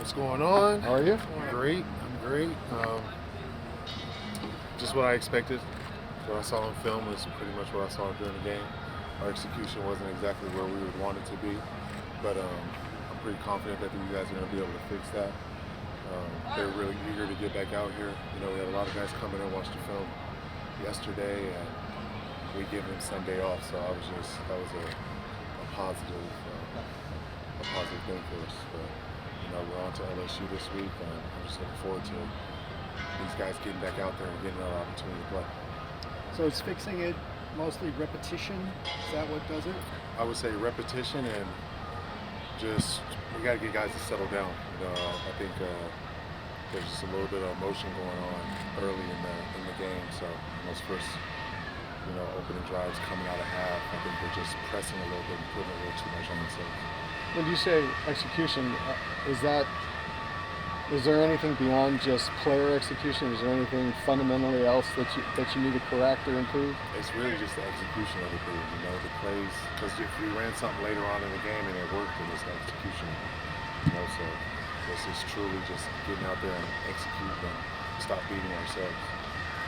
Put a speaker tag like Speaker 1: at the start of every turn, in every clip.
Speaker 1: What's going on?
Speaker 2: How are you?
Speaker 1: I'm great. I'm great. Just what I expected. What I saw on film was pretty much what I saw during the game. Our execution wasn't exactly where we would want it to be, but I'm pretty confident that you guys are going to be able to fix that. They're really eager to get back out here. You know, we had a lot of guys come in and watch the film yesterday, and we give them Sunday off, so that was a positive thing for us. But, you know, we're on to LSU this week, and I'm just looking forward to these guys getting back out there and getting another opportunity to play.
Speaker 2: So it's fixing it mostly repetition? Is that what does it?
Speaker 1: I would say repetition and just we got to get guys to settle down. You know, I think there's just a little bit of emotion going on early in the game. So those first opening drives coming out of half, I think they're just pressing a little bit and putting a little too much on themselves.
Speaker 2: When you say execution, is there anything beyond just player execution? Is there anything fundamentally else that you need to correct or improve?
Speaker 1: It's really just the execution of the thing, the plays. Because if we ran something later on in the game and it worked, then it's the execution. So this is truly just getting out there and execute and stop beating ourselves.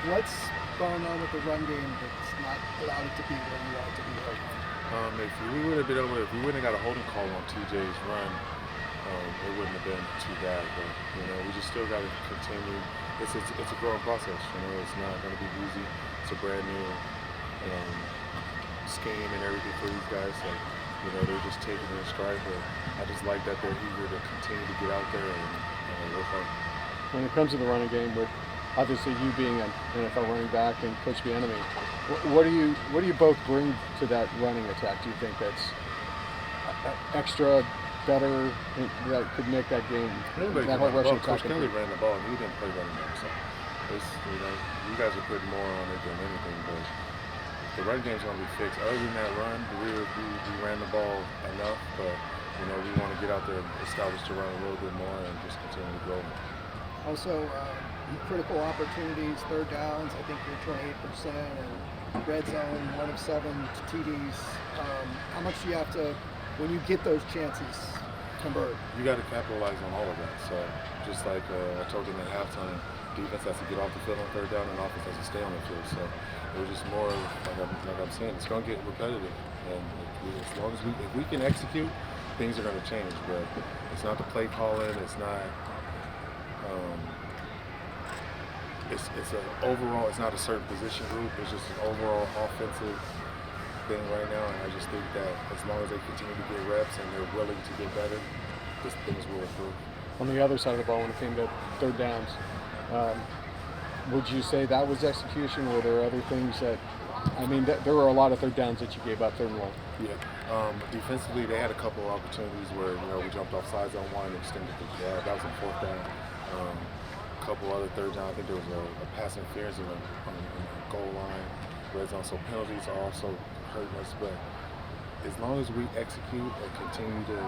Speaker 2: What's going on with the run game that's not allowed it to be where you want it to be right now?
Speaker 1: If we wouldn't have got a holding call on TJ's run, it wouldn't have been too bad. But we just still got to continue. It's a growing process. It's not going to be easy. It's a brand new scheme and everything for these guys. So they're just taking it in stride. But I just like that they're eager to continue to get out there and work hard.
Speaker 2: When it comes to the running game, with obviously you being an NFL running back and Coach Bieniemy, what do you both bring to that running attack? Do you think that's extra, better, that could make that game, that whole rushing attack?
Speaker 1: Coach Kelly ran the ball, and he didn't play running back, so you guys are putting more on it than anything. But the run game's going to be fixed. Other than that run, we ran the ball enough, but we want to get out there and establish the run a little bit more and just continue to grow.
Speaker 3: Also, critical opportunities, third downs, I think you're 28%, and red zone, 1 of 7 to TDs. How much do you have to, when you get those chances, convert?
Speaker 1: You got to capitalize on all of that. So just like I told them at halftime, defense has to get off the field on third down and offense has to stay on the field. So it was just more, like I'm saying, it's going to get repetitive. And as long as if we can execute, things are going to change. But it's not the play calling, it's not. It's an overall. It's not a certain position group. It's just an overall offensive thing right now. And I just think that as long as they continue to get reps and they're willing to get better, things will improve.
Speaker 2: On the other side of the ball, when it came to third downs, would you say that was execution, or were there other things that? I mean, there were a lot of third downs that you gave up, third and long.
Speaker 1: Yeah. Defensively, they had a couple of opportunities where we jumped off sides on one and extended the jab. That was on fourth down. A couple other third down. I think there was a pass interference on the goal line, red zone. So penalties are also hurting us. But as long as we execute and continue to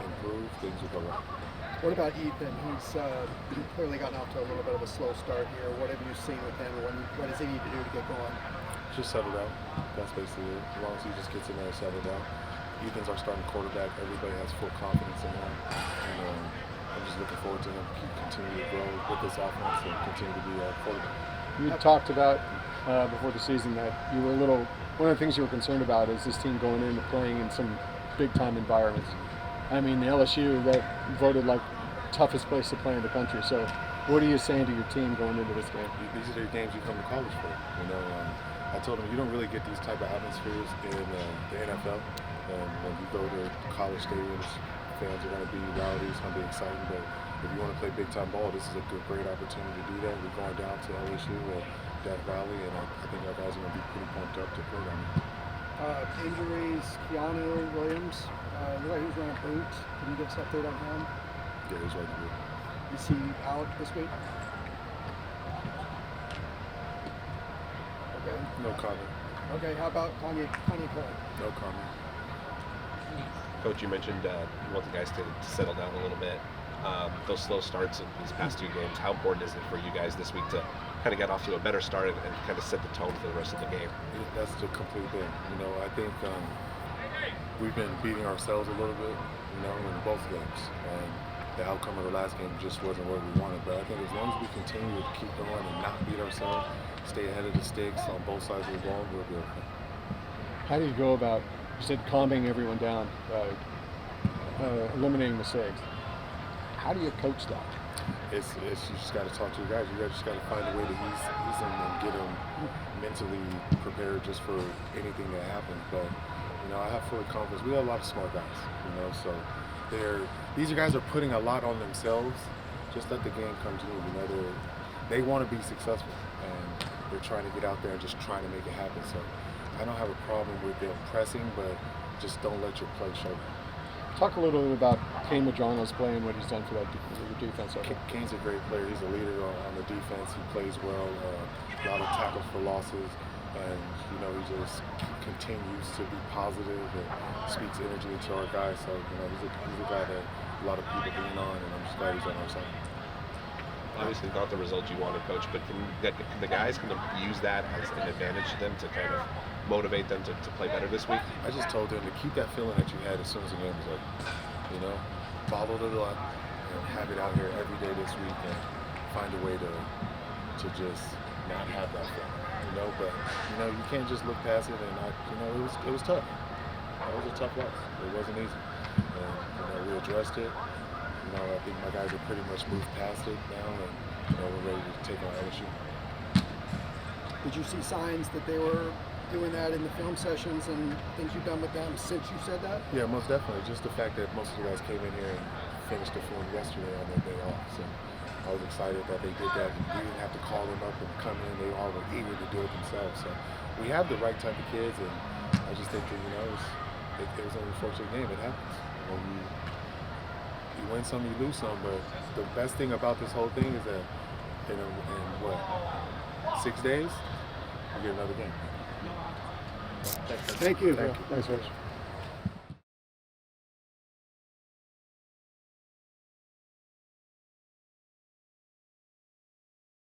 Speaker 1: improve, things will go right.
Speaker 3: What about Ethan? He's clearly gotten off to a little bit of a slow start here. What have you seen with him? What does he need to do to get going?
Speaker 1: Just settle down. That's basically it. As long as he just gets in there and settle down. Ethan's our starting quarterback. Everybody has full confidence in him. And I'm just looking forward to him continue to grow with this offense and continue to be our quarterback.
Speaker 2: You talked about before the season that you were one of the things you were concerned about is this team going into playing in some big-time environments. I mean, LSU, that voted like toughest place to play in the country. So what are you saying to your team going into this game?
Speaker 1: These are the games you come to college for. I told them you don't really get these type of atmospheres in the NFL. When you go to college stadiums, fans are going to be rowdy, it's going to be exciting. But if you want to play big-time ball, this is a great opportunity to do that. We're going down to LSU at Death Valley, and I think our guys are going to be pretty pumped up to play down there.
Speaker 3: Injuries, Keanu Williams, looked like he was wearing a boot. Can you get us update on him?
Speaker 1: Yeah, he's right here.
Speaker 3: Is he out this week? Okay.
Speaker 1: No comment.
Speaker 3: Okay, how about Kanye Cole?
Speaker 1: No comment.
Speaker 4: Coach, you mentioned you want the guys to settle down a little bit. Those slow starts in these past 2 games, how important is it for you guys this week to kind of get off to a better start and kind of set the tone for the rest of the game?
Speaker 1: That's the complete thing. I think we've been beating ourselves a little bit, in both games. the outcome of the last game just wasn't what we wanted. But I think as long as we continue to keep going and not beat ourselves, stay ahead of the stakes on both sides of the ball, we'll be okay.
Speaker 2: How do you go about, you said calming everyone down, eliminating mistakes? How do you coach that?
Speaker 1: It's you just got to talk to your guys. You just got to find a way to ease them and get them mentally prepared just for anything that happens. But I have full confidence. We have a lot of smart guys. So these guys are putting a lot on themselves. Just let the game come to them. They want to be successful and they're trying to get out there and just trying to make it happen. So I don't have a problem with them pressing, but just don't let your play show that.
Speaker 2: Talk a little bit about Kane Madrano's play and what he's done for that defense.
Speaker 1: Kane's a great player. He's a leader on the defense. He plays well. A lot of tackles for losses, and he just continues to be positive and speaks energy to our guys. So he's a guy that a lot of people lean on, and I'm just glad he's on our side.
Speaker 4: Obviously not the result you wanted, Coach, but can the guys kind of use that as an advantage to them to kind of motivate them to play better this week?
Speaker 1: I just told them to keep that feeling that you had as soon as the game was over. Follow the line and have it out here every day this week and find a way to just not have that feeling. But you can't just look past it and it was tough. It was a tough loss. It wasn't easy. And we addressed it. I think my guys are pretty much moved past it now, and we're ready to take on LSU.
Speaker 3: Did you see signs that they were doing that in the film sessions and things you've done with them since you said that?
Speaker 1: Yeah, most definitely. Just the fact that most of the guys came in here and finished the film yesterday on their day off. So I was excited that they did that. We didn't have to call them up and come in. They all were eager to do it themselves. So we have the right type of kids, and I just think that, it was an unfortunate game. It happens. You win some, you lose some, but the best thing about this whole thing is that in 6 days, you get another game.
Speaker 3: Thank you.
Speaker 2: Thanks, Rich.